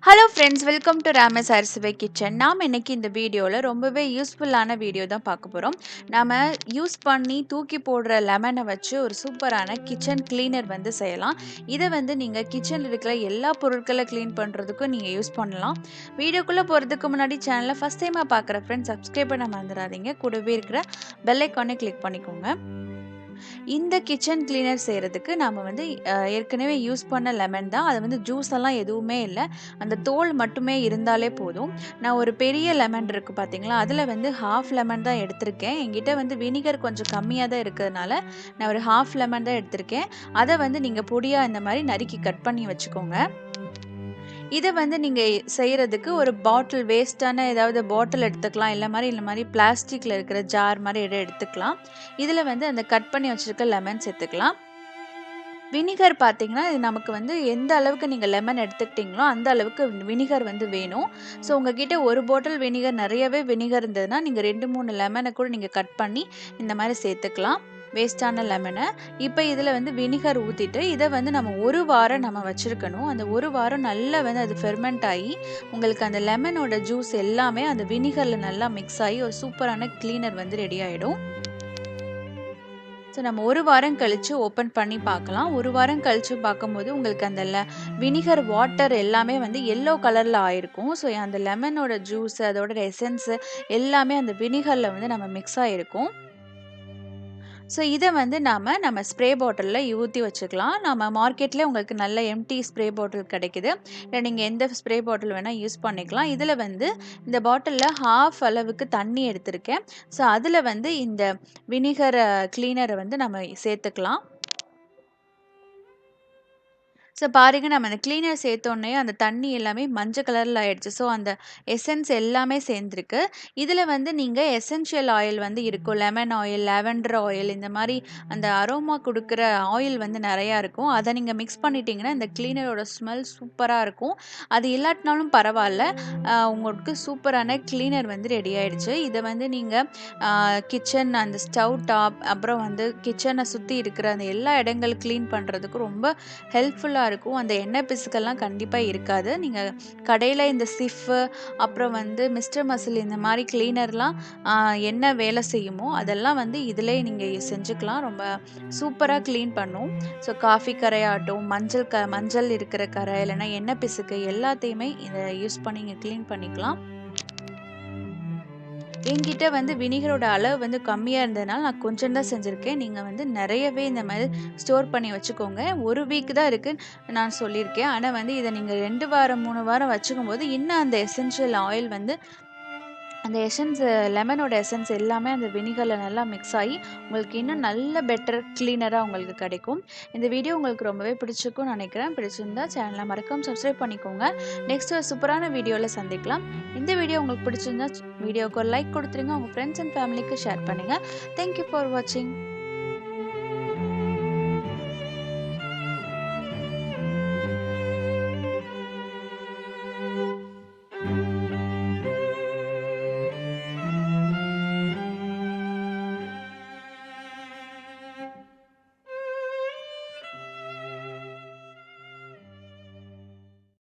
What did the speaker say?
Hello friends, welcome to Rama's அரசுவை kitchen. நாம் இன்னைக்கு இந்த வீடியோவில் ரொம்பவே யூஸ்ஃபுல்லான வீடியோ தான் பார்க்க போகிறோம். நாம் யூஸ் பண்ணி தூக்கி போடுற லெமனை வச்சு ஒரு சூப்பரான கிச்சன் கிளீனர் வந்து செய்யலாம். இதை வந்து நீங்கள் கிச்சனில் இருக்கிற எல்லா பொருட்களை க்ளீன் பண்ணுறதுக்கும் நீங்கள் யூஸ் பண்ணலாம். வீடியோக்குள்ளே போகிறதுக்கு முன்னாடி சேனலை ஃபஸ்ட் டைமாக பார்க்குற ஃப்ரெண்ட்ஸ் சப்ஸ்கிரைப் பண்ண மறந்துடாதீங்க. கூடவே இருக்கிற பெல் ஐக்கானை கிளிக் பண்ணிக்கோங்க. இந்த கிச்சன் கிளீனர் செய்கிறதுக்கு நாம் வந்து ஏற்கனவே யூஸ் பண்ண லெமன் தான். அது வந்து ஜூஸ் எல்லாம் எதுவுமே இல்லை, அந்த தோல் மட்டுமே இருந்தாலே போதும். நான் ஒரு பெரிய லெமன் இருக்குது பார்த்தீங்களா, அதில் வந்து ஹாஃப் லெமன் தான் எடுத்திருக்கேன். என்கிட்ட வந்து வினிகர் கொஞ்சம் கம்மியாக தான் இருக்கிறதுனால நான் ஒரு ஹாஃப் லெமன் தான் எடுத்திருக்கேன். அதை வந்து நீங்கள் பொடியாக இந்த மாதிரி நறுக்கி கட் பண்ணி வச்சுக்கோங்க. இதை வந்து நீங்கள் செய்கிறதுக்கு ஒரு பாட்டில், வேஸ்ட்டான ஏதாவது பாட்டில் எடுத்துக்கலாம், இல்லை மாதிரி பிளாஸ்டிக்கில் இருக்கிற ஜார் மாதிரி எடுத்துக்கலாம். இதில் வந்து அந்த கட் பண்ணி வச்சுருக்க லெமன் சேர்த்துக்கலாம். வினிகர் பார்த்தீங்கன்னா, இது நமக்கு வந்து எந்த அளவுக்கு நீங்கள் லெமன் எடுத்துக்கிட்டிங்களோ அந்த அளவுக்கு வினிகர் வந்து வேணும். ஸோ உங்ககிட்ட ஒரு பாட்டில் வினிகர், நிறையவே வினிகர் இருந்ததுன்னா நீங்கள் 2-3 லெமனை கூட நீங்கள் கட் பண்ணி இந்த மாதிரி சேர்த்துக்கலாம், வேஸ்ட்டான லெமனை. இப்போ இதில் வந்து வினிகர் ஊற்றிட்டு இதை வந்து நம்ம ஒரு வாரம் நம்ம வச்சுருக்கணும். அந்த ஒரு வாரம் நல்லா வந்து அது ஃபெர்மெண்ட் ஆகி உங்களுக்கு அந்த லெமனோட ஜூஸ் எல்லாமே அந்த வினிகரில் நல்லா மிக்ஸ் ஆகி ஒரு சூப்பரான க்ளீனர் வந்து ரெடி ஆகிடும். ஸோ நம்ம ஒரு வாரம் கழித்து ஓப்பன் பண்ணி பார்க்கலாம். ஒரு வாரம் கழித்து பார்க்கும்போது உங்களுக்கு அந்த வினிகர் வாட்டர் எல்லாமே வந்து எல்லோ கலரில் ஆயிருக்கும். ஸோ அந்த லெமனோட ஜூஸ், அதோட எசன்ஸு எல்லாமே அந்த வினிகரில் வந்து நம்ம மிக்ஸ் ஆகிருக்கும். ஸோ இதை வந்து நம்ம ஸ்ப்ரே பாட்டிலில் ஊற்றி வச்சுக்கலாம். நம்ம மார்க்கெட்லேயே உங்களுக்கு நல்ல எம்டி ஸ்ப்ரே பாட்டில் கிடைக்குது, இல்லை நீங்கள் எந்த ஸ்ப்ரே பாட்டில் வேணால் யூஸ் பண்ணிக்கலாம். இதில் வந்து இந்த பாட்டிலில் ஹாஃப் அளவுக்கு தண்ணி எடுத்திருக்கேன். ஸோ அதில் வந்து இந்த வினிகர் கிளீனரை வந்து நம்ம சேர்த்துக்கலாம். ஸோ பாருங்க, நம்ம அந்த கிளீனர் சேர்த்தோன்னே அந்த தண்ணி எல்லாமே மஞ்சள் கலரில் ஆயிடுச்சு. ஸோ அந்த எசன்ஸ் எல்லாமே சேர்ந்துருக்கு. இதில் வந்து நீங்கள் எசென்ஷியல் ஆயில் வந்து இருக்கும், லெமன் ஆயில், லாவெண்டர் ஆயில், இந்த மாதிரி அந்த அரோமா கொடுக்குற ஆயில் வந்து நிறையா இருக்கும். அதை நீங்கள் மிக்ஸ் பண்ணிட்டீங்கன்னா இந்த கிளீனரோட ஸ்மெல் சூப்பராக இருக்கும். அது இல்லாட்டினாலும் பரவாயில்ல, உங்களுக்கு சூப்பரான கிளீனர் வந்து ரெடி ஆயிடுச்சு. இதை வந்து நீங்கள் கிச்சன், அந்த ஸ்டவ் டாப், அப்புறம் வந்து கிச்சனை சுற்றி இருக்கிற அந்த எல்லா இடங்கள் க்ளீன் பண்ணுறதுக்கு ரொம்ப ஹெல்ப்ஃபுல்லாக இருக்கும். அந்த எண்ணெய் பிசுக்கெல்லாம் கண்டிப்பாக இருக்காது. நீங்கள் கடையில் இந்த சிஃப்பு, அப்புறம் வந்து மிஸ்டர் மசில், இந்த மாதிரி கிளீனர்லாம் என்ன வேலை செய்யுமோ அதெல்லாம் வந்து இதிலே நீங்கள் செஞ்சுக்கலாம். ரொம்ப சூப்பராக க்ளீன் பண்ணும். ஸோ காஃபி கரையாட்டும், மஞ்சள் இருக்கிற கரை, இல்லைன்னா எண்ணெய் பிசுக்கு எல்லாத்தையுமே இதை யூஸ் பண்ணி நீங்கள் க்ளீன் பண்ணிக்கலாம். என்கிட்ட வந்து வினிகரோட அளவு வந்து கம்மியாக இருந்ததுனால நான் கொஞ்சம் தான் செஞ்சுருக்கேன். நீங்கள் வந்து நிறையவே இந்த மாதிரி ஸ்டோர் பண்ணி வச்சுக்கோங்க. 1 வீக் தான் இருக்குன்னு நான் சொல்லியிருக்கேன். ஆனால் வந்து இதை நீங்கள் 2 வாரம் 3 வாரம் வச்சுக்கும் போது இன்னும் அந்த எசென்ஷியல் ஆயில் வந்து, அந்த எசன்ஸ், லெமனோட எசன்ஸ் எல்லாமே அந்த வினிகரில் நல்லா மிக்ஸ் ஆகி உங்களுக்கு இன்னும் நல்ல பெட்டர் க்ளீனராக உங்களுக்கு கிடைக்கும். இந்த வீடியோ உங்களுக்கு ரொம்பவே பிடிச்சிருக்கும்னு நினைக்கிறேன். பிடிச்சிருந்தா சேனலை மறக்காம சப்ஸ்கிரைப் பண்ணிக்கோங்க. நெக்ஸ்ட் ஒரு சூப்பரான வீடியோவில் சந்திக்கலாம். இந்த வீடியோ உங்களுக்கு பிடிச்சிருந்தா வீடியோக்கு ஒரு லைக் கொடுத்துருங்க. உங்கள் ஃப்ரெண்ட்ஸ் அண்ட் ஃபேமிலிக்கு ஷேர் பண்ணுங்கள். தேங்க்யூ ஃபார் வாட்சிங்.